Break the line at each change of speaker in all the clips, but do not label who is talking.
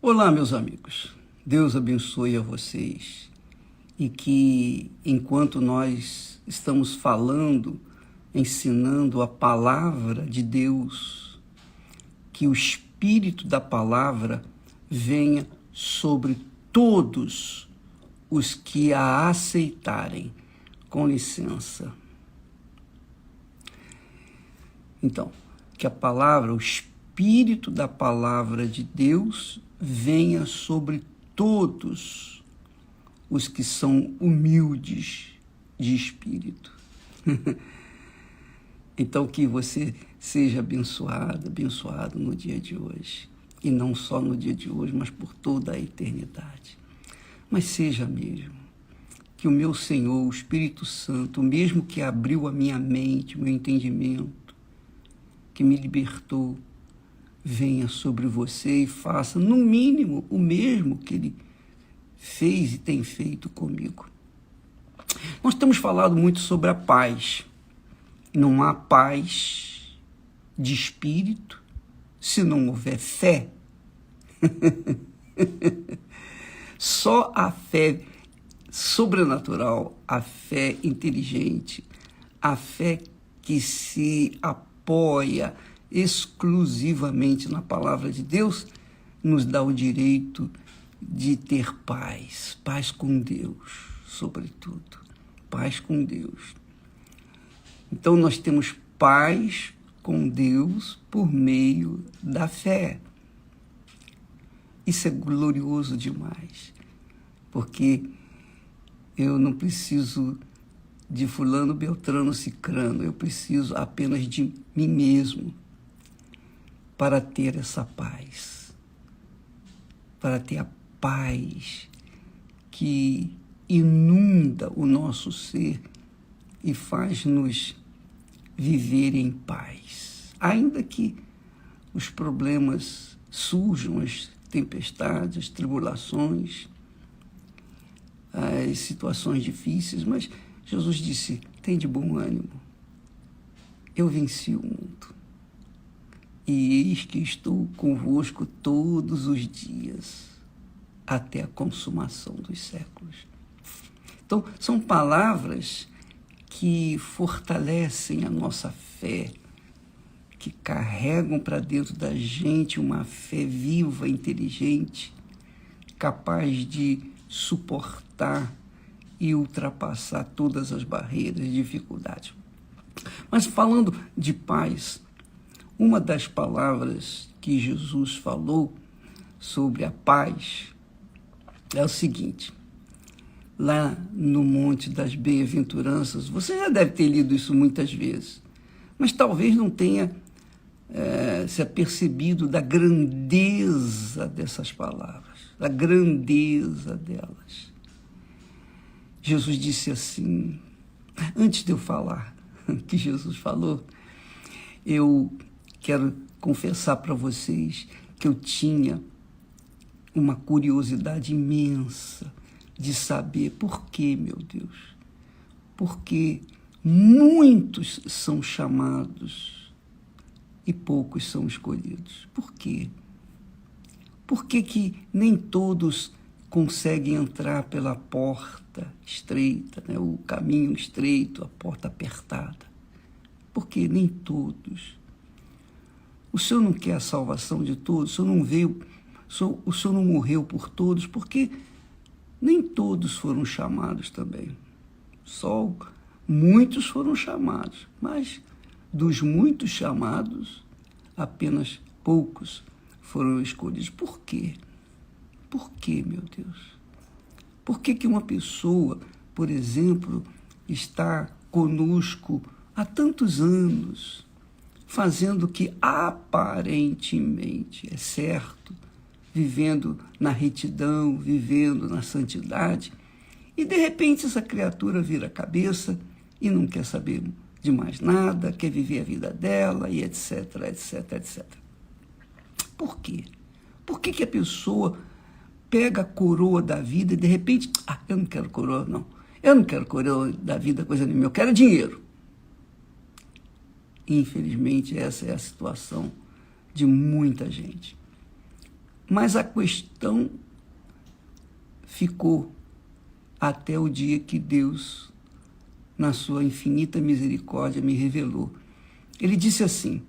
Olá, meus amigos. Deus abençoe a vocês e que, enquanto nós estamos falando, ensinando a palavra de Deus, que o Espírito da palavra venha sobre todos os que a aceitarem. Com licença. Então, que a palavra, o Espírito da palavra de Deus venha sobre todos os que são humildes de espírito. Então, que você seja abençoado no dia de hoje. E não só no dia de hoje, mas por toda a eternidade. Mas seja mesmo. Que o meu Senhor, o Espírito Santo, o mesmo que abriu a minha mente, o meu entendimento, que me libertou, venha sobre você e faça, no mínimo, o mesmo que Ele fez e tem feito comigo. Nós temos falado muito sobre a paz. Não há paz de espírito se não houver fé. Só a fé sobrenatural, a fé inteligente, a fé que se apoia exclusivamente na palavra de Deus, nos dá o direito de ter paz, paz com Deus, sobretudo, paz com Deus. Então nós temos paz com Deus por meio da fé. Isso é glorioso demais, porque eu não preciso de fulano, beltrano, cicrano. Eu preciso apenas de mim mesmo para ter essa paz. Para ter a paz que inunda o nosso ser e faz-nos viver em paz. Ainda que os problemas surjam, as tempestades, as tribulações, as situações difíceis, mas Jesus disse, tem de bom ânimo, eu venci o mundo, e eis que estou convosco todos os dias, até a consumação dos séculos. Então, são palavras que fortalecem a nossa fé, que carregam para dentro da gente uma fé viva, inteligente, capaz de suportar e ultrapassar todas as barreiras e dificuldades. Mas falando de paz, uma das palavras que Jesus falou sobre a paz é o seguinte, lá no Monte das Bem-aventuranças, você já deve ter lido isso muitas vezes, mas talvez não tenha se apercebido da grandeza dessas palavras, da grandeza delas. Jesus disse assim, antes de eu falar que Jesus falou, eu quero confessar para vocês que eu tinha uma curiosidade imensa de saber por que, meu Deus, porque muitos são chamados e poucos são escolhidos. Por quê? Por que que nem todos conseguem entrar pela porta estreita, né? O caminho estreito, a porta apertada? Porque nem todos. O Senhor não quer a salvação de todos, o Senhor não veio, o Senhor não morreu por todos, porque nem todos foram chamados também. Só muitos foram chamados, mas dos muitos chamados, apenas poucos foram escolhidos. Por quê? Por quê, meu Deus? Por que que uma pessoa, por exemplo, está conosco há tantos anos, fazendo o que aparentemente é certo, vivendo na retidão, vivendo na santidade, e de repente essa criatura vira a cabeça e não quer saber de mais nada, quer viver a vida dela e etc, etc, etc. Por quê? Por que que a pessoa pega a coroa da vida e de repente, eu não quero coroa, não. Eu não quero coroa da vida, coisa nenhuma, eu quero dinheiro. Infelizmente, essa é a situação de muita gente. Mas a questão ficou até o dia que Deus, na sua infinita misericórdia, me revelou. Ele disse assim: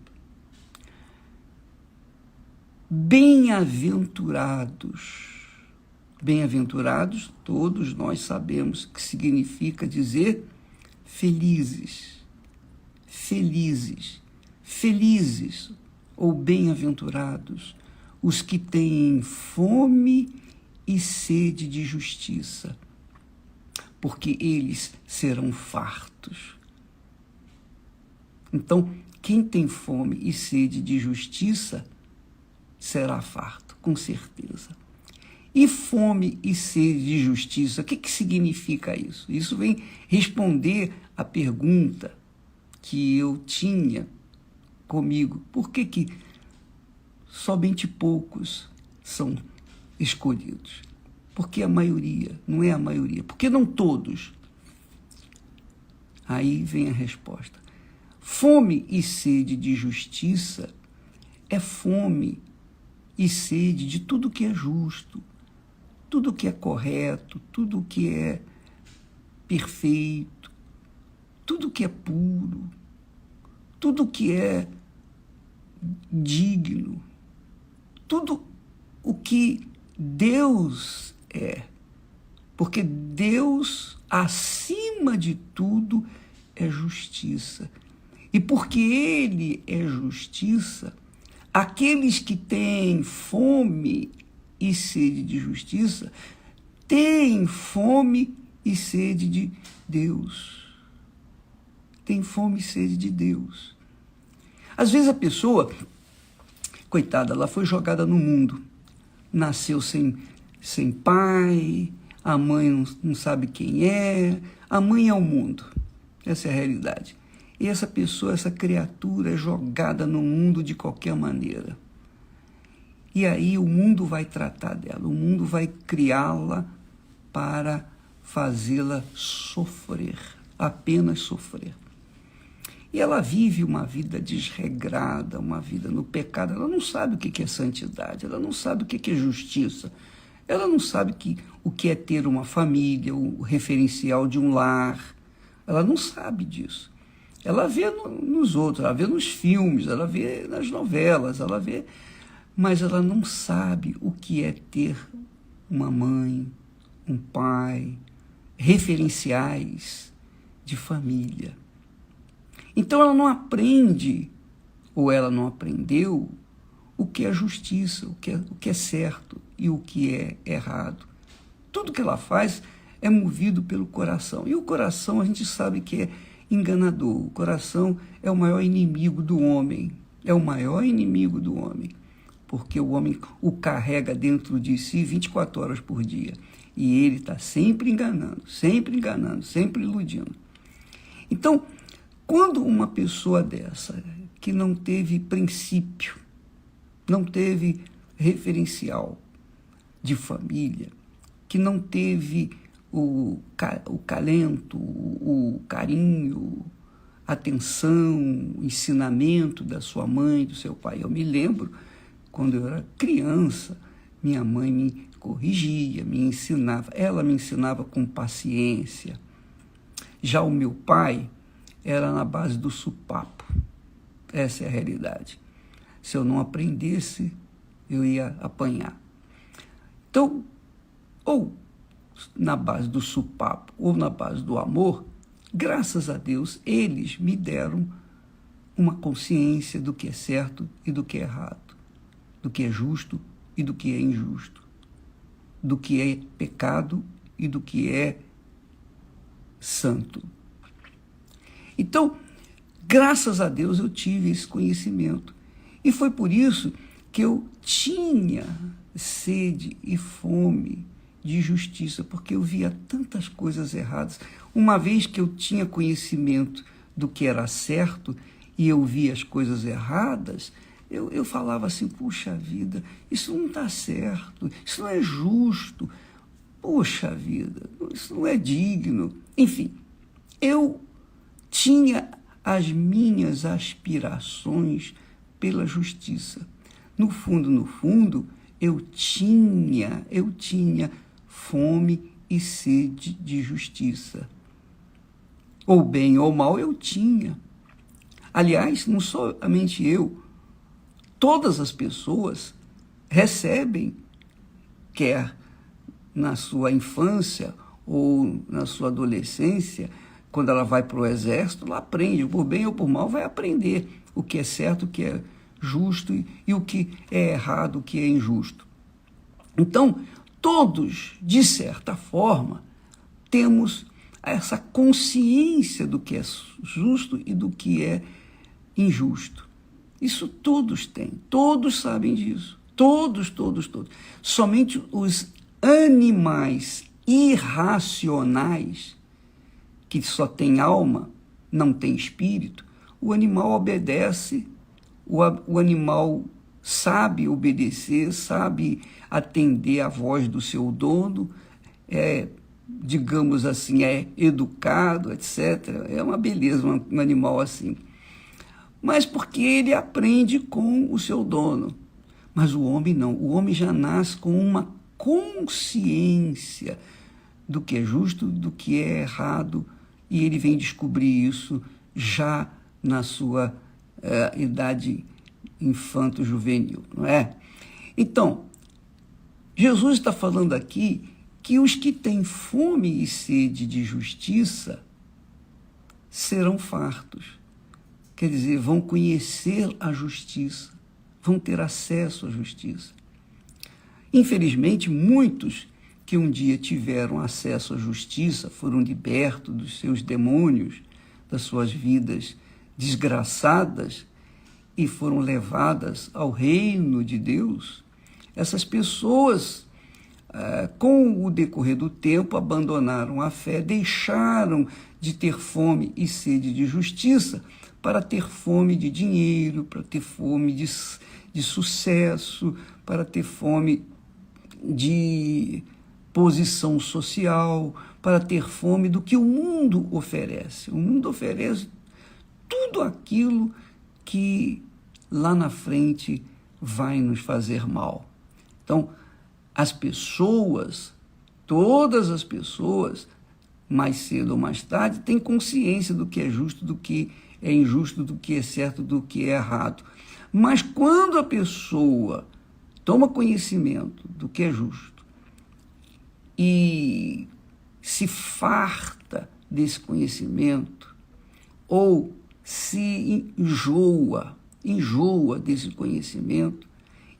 bem-aventurados, todos nós sabemos que significa dizer felizes, felizes, felizes ou bem-aventurados os que têm fome e sede de justiça, porque eles serão fartos. Então, quem tem fome e sede de justiça será farto, com certeza. E fome e sede de justiça, o que significa isso? Isso vem responder à pergunta que eu tinha comigo. Por que somente poucos são escolhidos? Porque a maioria, não é a maioria. Por que não todos? Aí vem a resposta. Fome e sede de justiça é fome e sede de tudo que é justo, tudo que é correto, tudo que é perfeito, tudo que é puro, tudo que é digno, tudo o que Deus é. Porque Deus, acima de tudo, é justiça. E porque Ele é justiça, aqueles que têm fome e sede de justiça têm fome e sede de Deus. Tem fome e sede de Deus. Às vezes a pessoa, coitada, ela foi jogada no mundo, nasceu sem pai, a mãe não sabe quem é, a mãe é o mundo. Essa é a realidade. E essa pessoa, essa criatura é jogada no mundo de qualquer maneira. E aí o mundo vai tratar dela, o mundo vai criá-la para fazê-la sofrer, apenas sofrer. E ela vive uma vida desregrada, uma vida no pecado. Ela não sabe o que é santidade, ela não sabe o que é justiça, ela não sabe o que é ter uma família, o referencial de um lar. Ela não sabe disso. Ela vê nos outros, ela vê nos filmes, ela vê nas novelas, ela vê, mas ela não sabe o que é ter uma mãe, um pai, referenciais de família. Então ela não aprende, ou ela não aprendeu, o que é justiça, o que é certo e o que é errado. Tudo que ela faz é movido pelo coração. E o coração a gente sabe que é enganador. O coração é o maior inimigo do homem. É o maior inimigo do homem. Porque o homem o carrega dentro de si 24 horas por dia. E ele está sempre enganando, sempre iludindo. Então, quando uma pessoa dessa, que não teve princípio, não teve referencial de família, que não teve o calento, o carinho, a atenção, o ensinamento da sua mãe, do seu pai. Eu me lembro, quando eu era criança, minha mãe me corrigia, me ensinava. Ela me ensinava com paciência. Já o meu pai era na base do sopapo. Essa é a realidade. Se eu não aprendesse, eu ia apanhar. Então, ou na base do sopapo ou na base do amor, graças a Deus, eles me deram uma consciência do que é certo e do que é errado, do que é justo e do que é injusto, do que é pecado e do que é santo. Então, graças a Deus, eu tive esse conhecimento. E foi por isso que eu tinha sede e fome de justiça, porque eu via tantas coisas erradas. Uma vez que eu tinha conhecimento do que era certo e eu via as coisas erradas, eu falava assim, puxa vida, isso não está certo, isso não é justo, puxa vida, isso não é digno. Enfim, eu tinha as minhas aspirações pela justiça. No fundo, eu tinha fome e sede de justiça. Ou bem ou mal, eu tinha. Aliás, não somente eu, todas as pessoas recebem, quer na sua infância ou na sua adolescência, quando ela vai para o exército, ela aprende, por bem ou por mal, vai aprender o que é certo, o que é justo e o que é errado, o que é injusto. Então, todos, de certa forma, temos essa consciência do que é justo e do que é injusto. Isso todos têm, todos sabem disso. Todos. Somente os animais irracionais, que só têm alma, não têm espírito, o animal obedece, o animal sabe obedecer, sabe atender à voz do seu dono, digamos assim, é educado, etc. É uma beleza um animal assim. Mas porque ele aprende com o seu dono. Mas o homem não. O homem já nasce com uma consciência do que é justo, do que é errado, e ele vem descobrir isso já na sua idade infanto-juvenil, não é? Então, Jesus está falando aqui que os que têm fome e sede de justiça serão fartos. Quer dizer, vão conhecer a justiça, vão ter acesso à justiça. Infelizmente, muitos que um dia tiveram acesso à justiça, foram libertos dos seus demônios, das suas vidas desgraçadas e foram levadas ao reino de Deus. Essas pessoas, com o decorrer do tempo, abandonaram a fé, deixaram de ter fome e sede de justiça para ter fome de dinheiro, para ter fome de sucesso, para ter fome de posição social, para ter fome do que o mundo oferece. O mundo oferece tudo aquilo que lá na frente vai nos fazer mal. Então, as pessoas, todas as pessoas, mais cedo ou mais tarde, têm consciência do que é justo, do que é injusto, do que é certo, do que é errado. Mas quando a pessoa toma conhecimento do que é justo e se farta desse conhecimento, ou se enjoa desse conhecimento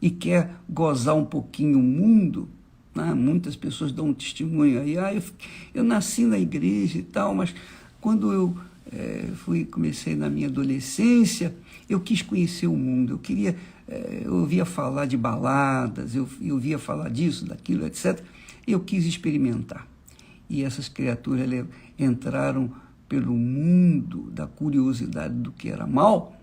e quer gozar um pouquinho o mundo, né? Muitas pessoas dão um testemunho aí, eu nasci na igreja e tal, mas quando eu comecei na minha adolescência, eu quis conhecer o mundo, eu ouvia falar de baladas, eu ouvia falar disso, daquilo, etc. Eu quis experimentar. E essas criaturas entraram pelo mundo da curiosidade do que era mal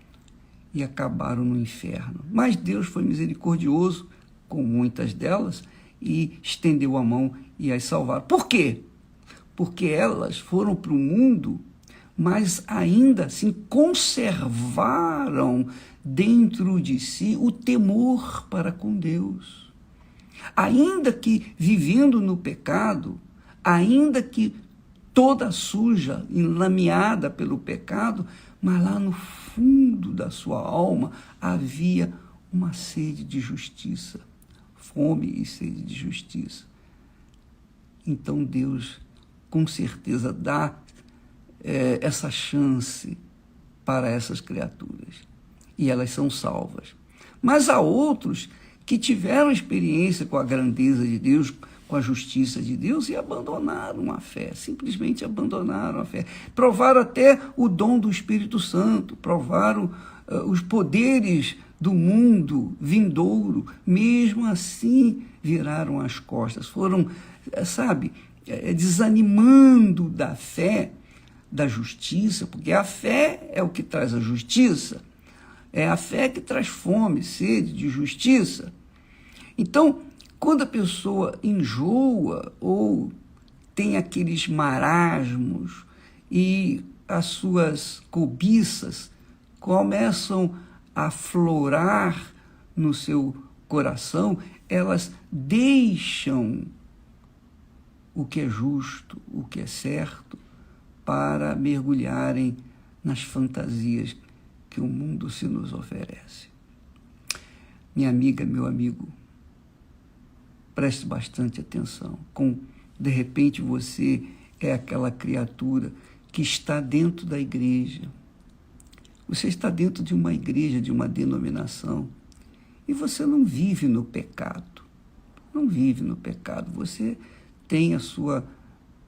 e acabaram no inferno. Mas Deus foi misericordioso com muitas delas e estendeu a mão e as salvaram. Por quê? Porque elas foram para o mundo, mas ainda assim conservaram dentro de si o temor para com Deus. Ainda que vivendo no pecado, ainda que toda suja, enlameada pelo pecado, mas lá no fundo da sua alma havia uma sede de justiça, fome e sede de justiça. Então Deus, com certeza, dá essa chance para essas criaturas e elas são salvas. Mas há outros que tiveram experiência com a grandeza de Deus, com a justiça de Deus e abandonaram a fé, simplesmente abandonaram a fé. Provaram até o dom do Espírito Santo, provaram os poderes do mundo vindouro, mesmo assim viraram as costas, foram, desanimando da fé, da justiça, porque a fé é o que traz a justiça, é a fé que traz fome, sede de justiça. Então, quando a pessoa enjoa ou tem aqueles marasmos e as suas cobiças começam a aflorar no seu coração, elas deixam o que é justo, o que é certo, para mergulharem nas fantasias que o mundo se nos oferece. Minha amiga, meu amigo, preste bastante atenção. De repente você é aquela criatura que está dentro da igreja. Você está dentro de uma igreja, de uma denominação, e você não vive no pecado. Não vive no pecado. Você tem a sua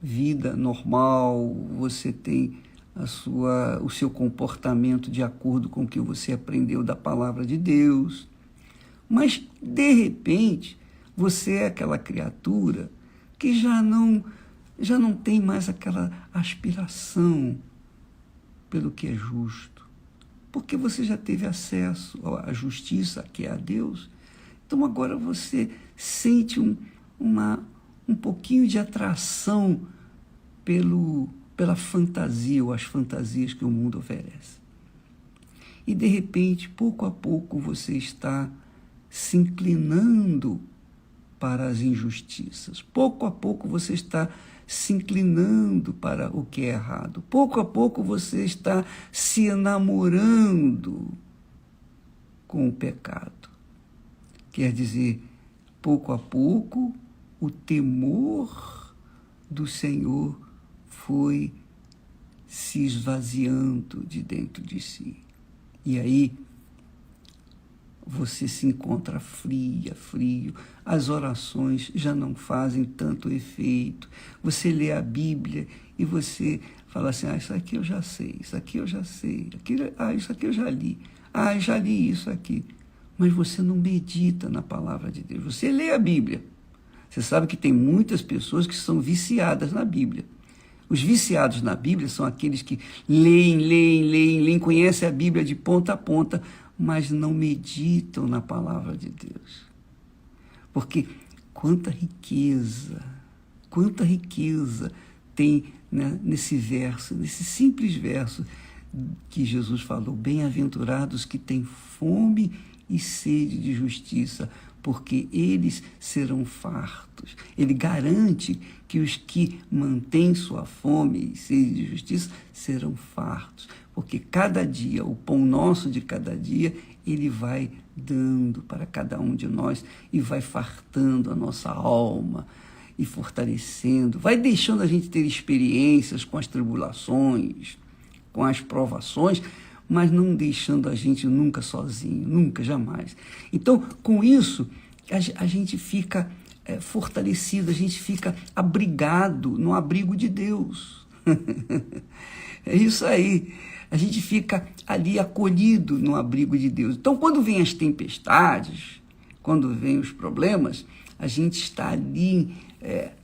vida normal, você tem o seu comportamento de acordo com o que você aprendeu da palavra de Deus. Mas, de repente, você é aquela criatura que já não tem mais aquela aspiração pelo que é justo, porque você já teve acesso à justiça, que é a Deus. Então agora você sente um pouquinho de atração pela fantasia, ou as fantasias que o mundo oferece. E de repente, pouco a pouco, você está se inclinando para as injustiças. Pouco a pouco você está se inclinando para o que é errado. Pouco a pouco você está se enamorando com o pecado. Quer dizer, pouco a pouco, o temor do Senhor foi se esvaziando de dentro de si. E aí, você se encontra frio, as orações já não fazem tanto efeito. Você lê a Bíblia e você fala assim, isso aqui eu já sei, isso aqui eu já sei, isso aqui eu já li, já li isso aqui. Mas você não medita na palavra de Deus, você lê a Bíblia. Você sabe que tem muitas pessoas que são viciadas na Bíblia. Os viciados na Bíblia são aqueles que leem, conhecem a Bíblia de ponta a ponta, mas não meditam na palavra de Deus. Porque quanta riqueza tem, né, nesse verso, nesse simples verso que Jesus falou, bem-aventurados que têm fome e sede de justiça, porque eles serão fartos. Ele garante que os que mantêm sua fome e sede de justiça serão fartos, porque cada dia, o pão nosso de cada dia, ele vai dando para cada um de nós e vai fartando a nossa alma e fortalecendo, vai deixando a gente ter experiências com as tribulações, com as provações, mas não deixando a gente nunca sozinho, nunca, jamais. Então, com isso, a gente fica fortalecido, a gente fica abrigado no abrigo de Deus. É isso aí. A gente fica ali acolhido no abrigo de Deus. Então, quando vem as tempestades, quando vem os problemas, a gente está ali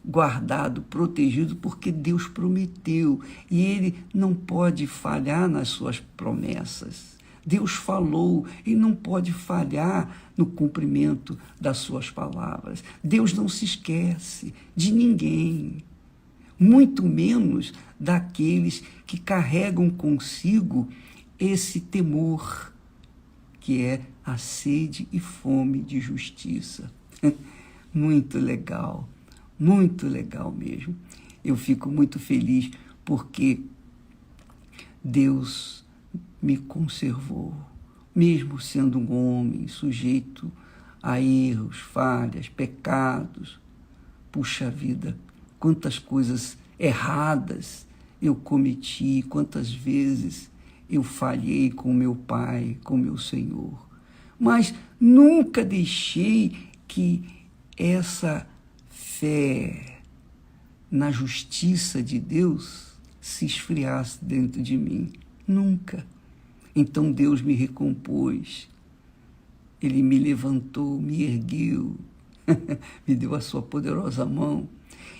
guardado, protegido, porque Deus prometeu. E Ele não pode falhar nas suas promessas. Deus falou e não pode falhar no cumprimento das suas palavras. Deus não se esquece de ninguém, muito menos daqueles que carregam consigo esse temor, que é a sede e fome de justiça. Muito legal mesmo. Eu fico muito feliz porque Deus me conservou, mesmo sendo um homem sujeito a erros, falhas, pecados. Puxa vida, quantas coisas erradas eu cometi, quantas vezes eu falhei com meu Pai, com meu Senhor. Mas nunca deixei que essa fé na justiça de Deus se esfriasse dentro de mim. Nunca. Então Deus me recompôs. Ele me levantou, me ergueu, me deu a sua poderosa mão.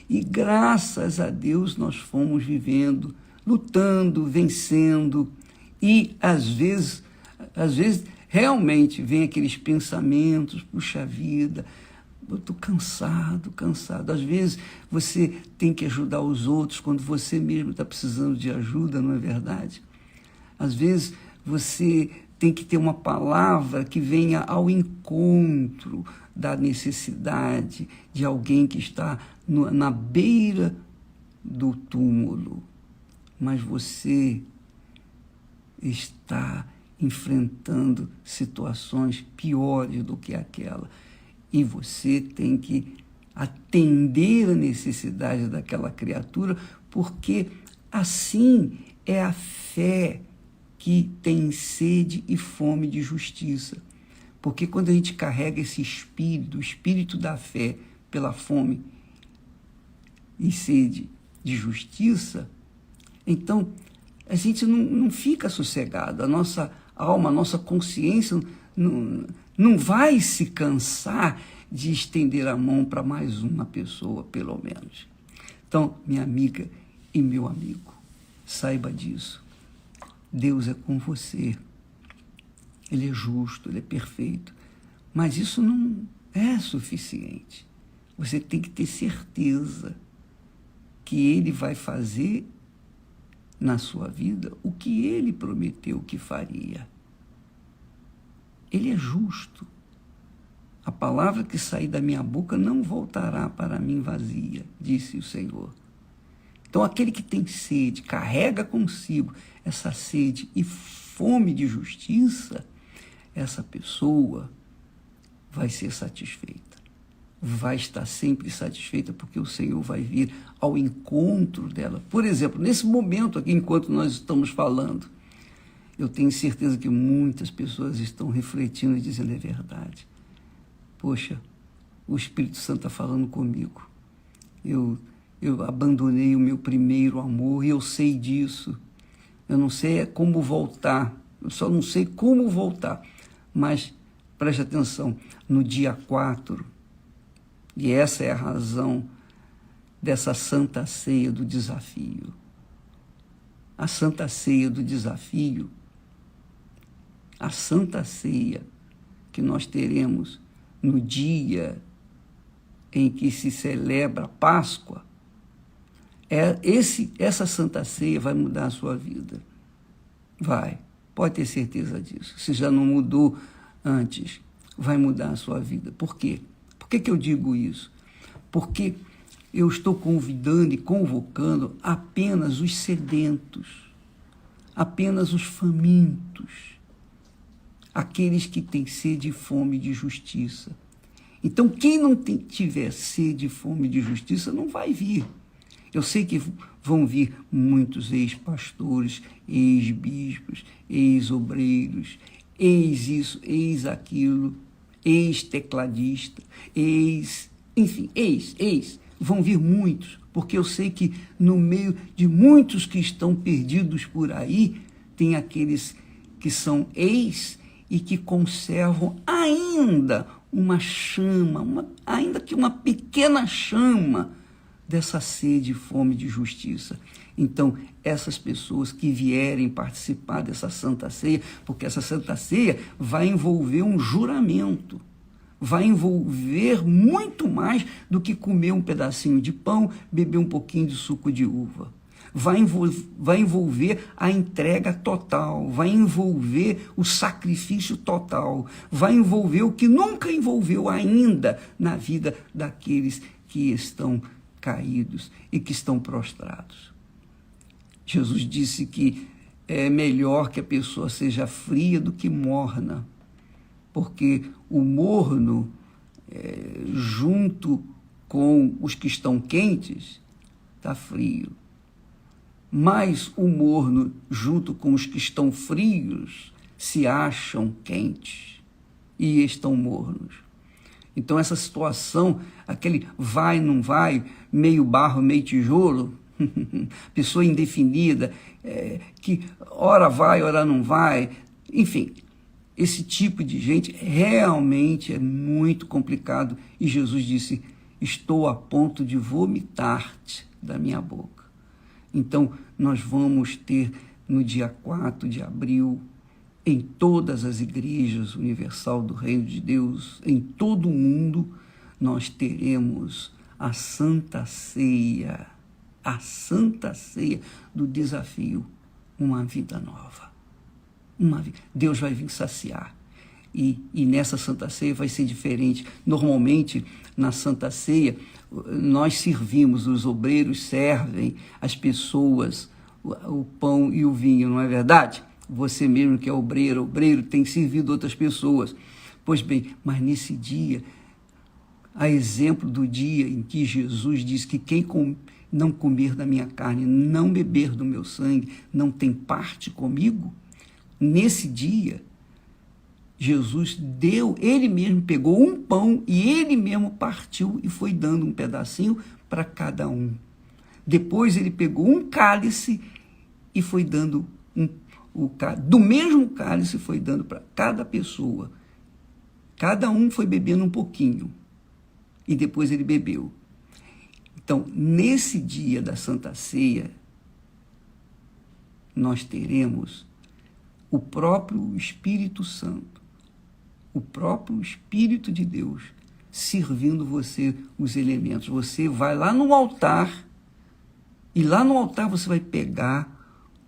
E graças a Deus nós fomos vivendo, lutando, vencendo. E às vezes realmente vem aqueles pensamentos, puxa vida, eu estou cansado. Às vezes você tem que ajudar os outros quando você mesmo está precisando de ajuda, não é verdade? Às vezes você tem que ter uma palavra que venha ao encontro da necessidade de alguém que está na beira do túmulo. Mas você está enfrentando situações piores do que aquela. E você tem que atender a necessidade daquela criatura, porque assim é a fé que tem sede e fome de justiça. Porque quando a gente carrega esse espírito, o espírito da fé, pela fome e sede de justiça, então a gente não fica sossegado, a nossa alma, a nossa consciência não vai se cansar de estender a mão para mais uma pessoa, pelo menos. Então, minha amiga e meu amigo, saiba disso. Deus é com você. Ele é justo, Ele é perfeito. Mas isso não é suficiente. Você tem que ter certeza que Ele vai fazer na sua vida o que Ele prometeu que faria. Ele é justo. A palavra que sair da minha boca não voltará para mim vazia, disse o Senhor. Então, aquele que tem sede, carrega consigo essa sede e fome de justiça, essa pessoa vai ser satisfeita. Vai estar sempre satisfeita, porque o Senhor vai vir ao encontro dela. Por exemplo, nesse momento aqui, enquanto nós estamos falando, eu tenho certeza que muitas pessoas estão refletindo e dizendo: é verdade. Poxa, o Espírito Santo está falando comigo. Eu abandonei o meu primeiro amor e eu sei disso. Eu não sei como voltar. Eu só não sei como voltar. Mas preste atenção, no dia 4, e essa é a razão dessa Santa Ceia do Desafio. A Santa Ceia do Desafio, a Santa Ceia que nós teremos no dia em que se celebra a Páscoa, essa Santa Ceia vai mudar a sua vida. Vai, pode ter certeza disso. Se já não mudou antes, vai mudar a sua vida. Por quê? Por que eu digo isso? Porque eu estou convidando e convocando apenas os sedentos, apenas os famintos, aqueles que têm sede e fome de justiça. Então, quem não tiver sede e fome de justiça não vai vir. Eu sei que vão vir muitos ex-pastores, ex-bispos, ex-obreiros, ex-isso, ex-aquilo, ex-tecladista, enfim, vão vir muitos, porque eu sei que no meio de muitos que estão perdidos por aí, tem aqueles que são ex e que conservam ainda uma chama, ainda que uma pequena chama dessa sede e fome de justiça. Então, essas pessoas que vierem participar dessa Santa Ceia, porque essa Santa Ceia vai envolver um juramento, vai envolver muito mais do que comer um pedacinho de pão, beber um pouquinho de suco de uva. Vai envolver a entrega total, vai envolver o sacrifício total, vai envolver o que nunca envolveu ainda na vida daqueles que estão caídos e que estão prostrados. Jesus disse que é melhor que a pessoa seja fria do que morna, porque o morno, junto com os que estão quentes, está frio. Mas o morno, junto com os que estão frios, se acham quentes e estão mornos. Então, essa situação, aquele vai, não vai, meio barro, meio tijolo, pessoa indefinida, que ora vai, ora não vai, enfim, esse tipo de gente realmente é muito complicado. E Jesus disse: estou a ponto de vomitar-te da minha boca. Então, nós vamos ter no dia 4 de abril, em todas as igrejas universal do Reino de Deus, em todo o mundo, nós teremos a Santa Ceia do Desafio, uma vida nova. Deus vai vir saciar. E nessa Santa Ceia vai ser diferente. Normalmente, na Santa Ceia, nós servimos, os obreiros servem as pessoas o pão e o vinho, não é verdade? Você mesmo que é obreiro tem servido outras pessoas. Pois bem, mas nesse dia, a exemplo do dia em que Jesus disse que quem não comer da minha carne, não beber do meu sangue, não tem parte comigo, nesse dia, Jesus ele mesmo pegou um pão e ele mesmo partiu e foi dando um pedacinho para cada um. Depois ele pegou um cálice e foi dando do mesmo cálice foi dando para cada pessoa. Cada um foi bebendo um pouquinho e depois ele bebeu. Então, nesse dia da Santa Ceia, nós teremos o próprio Espírito Santo, o próprio Espírito de Deus servindo você os elementos. Você vai lá no altar e lá no altar você vai pegar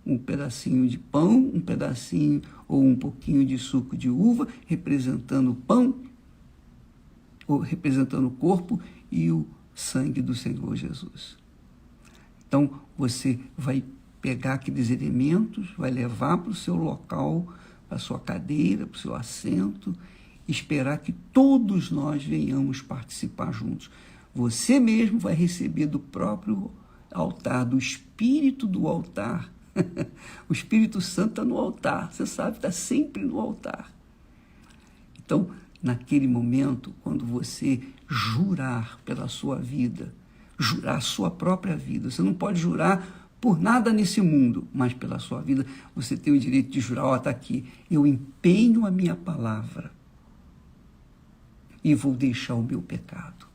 um pedacinho de pão, um pedacinho ou um pouquinho de suco de uva, representando o pão, ou representando o corpo e o sangue do Senhor Jesus. Então, você vai pegar aqueles elementos, vai levar para o seu local, para a sua cadeira, para o seu assento, esperar que todos nós venhamos participar juntos. Você mesmo vai receber do próprio altar, do Espírito do altar. O Espírito Santo está no altar, você sabe, está sempre no altar. Então, naquele momento, quando você jurar pela sua vida, jurar a sua própria vida, você não pode jurar por nada nesse mundo, mas pela sua vida, você tem o direito de jurar, está aqui, eu empenho a minha palavra e vou deixar o meu pecado.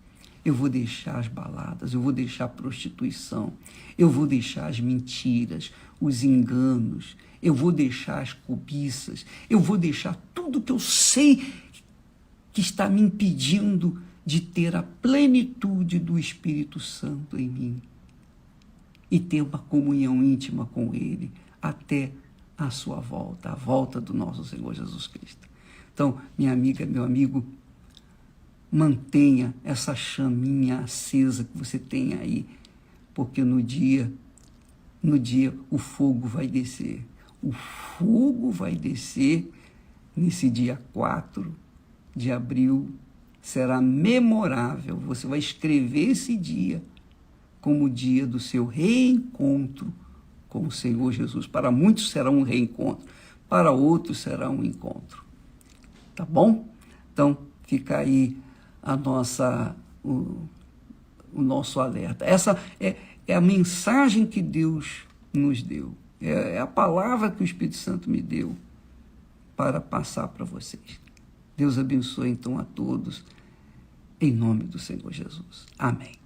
Eu vou deixar as baladas, eu vou deixar a prostituição, eu vou deixar as mentiras, os enganos, eu vou deixar as cobiças, eu vou deixar tudo que eu sei que está me impedindo de ter a plenitude do Espírito Santo em mim e ter uma comunhão íntima com Ele até a sua volta, a volta do nosso Senhor Jesus Cristo. Então, minha amiga, meu amigo, mantenha essa chaminha acesa que você tem aí, porque no dia o fogo vai descer. O fogo vai descer nesse dia 4 de abril, será memorável. Você vai escrever esse dia como o dia do seu reencontro com o Senhor Jesus. Para muitos será um reencontro, para outros será um encontro. Tá bom? Então, fica aí o nosso alerta. Essa é a mensagem que Deus nos deu. É a palavra que o Espírito Santo me deu para passar para vocês. Deus abençoe, então, a todos, em nome do Senhor Jesus. Amém.